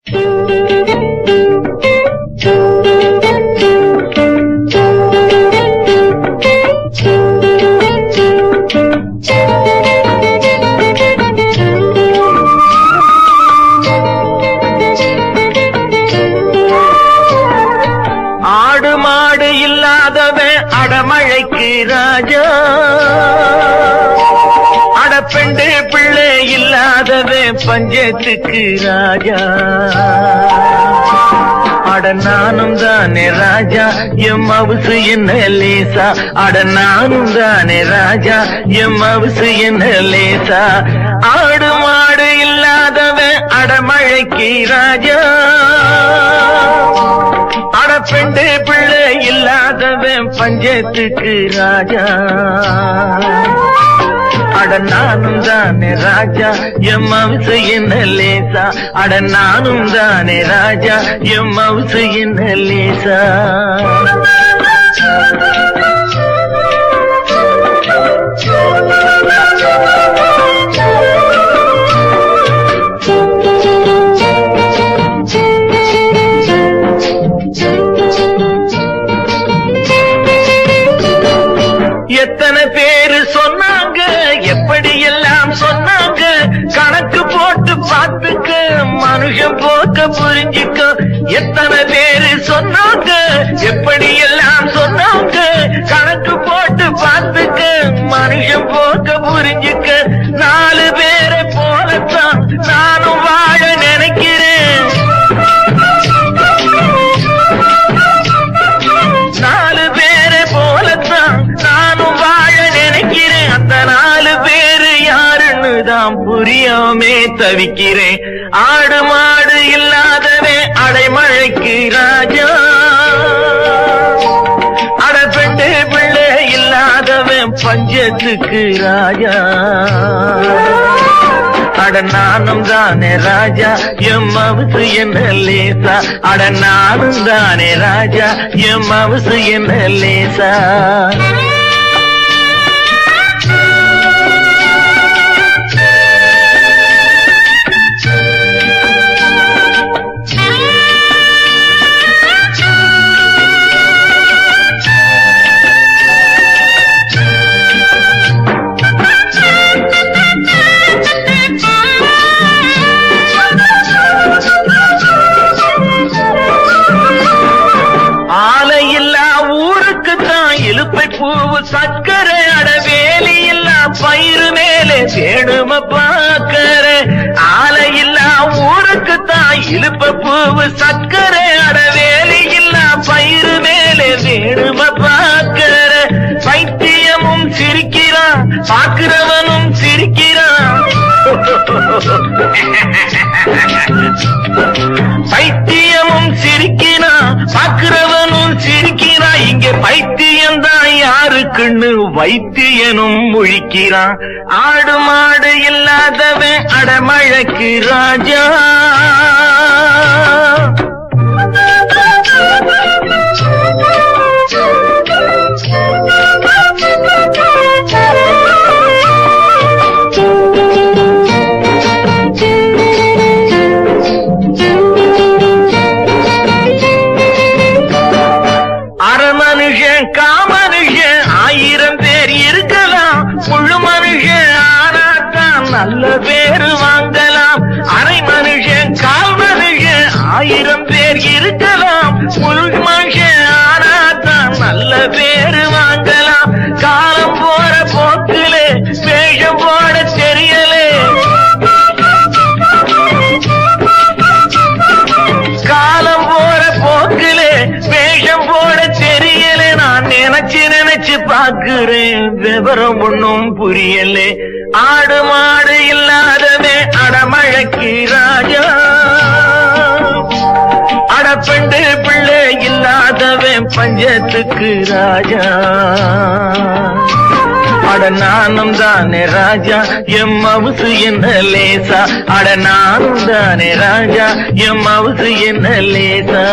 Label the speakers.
Speaker 1: ஆடு மாடு இல்லாதவன் அடமழைக்கு ராஜா, அடப்பெண்டு பிள்ளை இல்லாதவன் பஞ்சத்துக்கு ராஜா. அட நானும் தானே ராஜா, எம் மவுசு என்ன லேசா. அட நானும் தானே ராஜா, எம் மவுசு என்ன லேசா. ஆடு மாடு இல்லாதவன் அடமழைக்கு ராஜா, அடப்பெண்டு பிள்ளை இல்லாதவன் பஞ்சத்துக்கு ராஜா. அட நானும் தானே ராஜா, எம் மவுசு என்ன லேசா. அட நானும் தானே ராஜா, எம் மவுசு என்ன லேசா. எத்தனை பேரு சொன்னாங்க, எப்படி எல்லாம் சொன்னாங்க. கணக்கு போட்டு பார்த்துக்க, மனுஷன் போக்க புரிஞ்சுக்க. எத்தனை பேரு சொன்னாங்க, எப்படி எல்லாம் சொன்னாங்க. கணக்கு போட்டு பார்த்துக்க, மனுஷன் போக்க புரிஞ்சுக்க. 4 பேரை போலத்தான் நானும் வாழ நினைக்கிறேன். 4 பேரை போலத்தான் நானும் வாழ நினைக்கிறேன். அந்த 4 பேரு யாருன்னு தான் புரியாமே தவிக்கிறேன். ஆடு மாடு இல்லாதவே அடைமழைக்கு ராஜா, அடப்பெண்டு பிள்ளை இல்லாதவன் பஞ்சத்துக்கு ராஜா. அட நானும் தானே ராஜா, எம் மவுசு என்ன லேசா. அட நானும் தானே ராஜா, எம் மவுசு என்ன லேசா. பூவு சக்கரை அடவேலி இல்லா பயிறு மேலே வேணும பாக்கற. ஆலை இல்லா ஊருக்கு தான் இழுப்ப பூவு சக்கரை அடவேலி இல்லா பயிறு மேலே வேணும பாக்கற. பைத்தியமும் சிரிக்கிறான், பாக்குறவனும் சிரிக்கிறான். பைத்தியமும் சிரிக்கிறான், பாக்குறவனும் சிரிக்கிறான். இங்க பைத்தியம்தான் யாருக்குன்னு வைத்தியனும் முழிக்கிறான். ஆடு மாடு இல்லாதவன் அடமழைக்கு ராஜா, காமனுஷன் 1000 பேர் இருக்கலாம். முழு மனுஷன் ஆனாத்தான் நல்ல பேரு வாங்கலாம். அரை மனுஷன் கால் மனுஷன் 1000 பேர் இருக்கலாம். முழு மனுஷன் ஆனாத்தான் நல்ல பேரு வாங்கலாம். காலம் போற போக்கிலே வேஷம் போட தெரியலே. காலம் போற போக்கிலே வேஷம் போட தெரியல. நான் நினைச்சு பாக்குறேன், விவரம் ஒன்னும் புரியல. ஆடு மாடு இல்லாதவே அடமழைக்கு ராஜா, அடப்பெண்டு பிள்ளை இல்லாதவன் பஞ்சத்துக்கு ராஜா. அட நானும் தானே ராஜா, எம் மவுசு என்ன லேசா. அட நானும் தானே ராஜா, எம் மவுசு என்ன லேசா.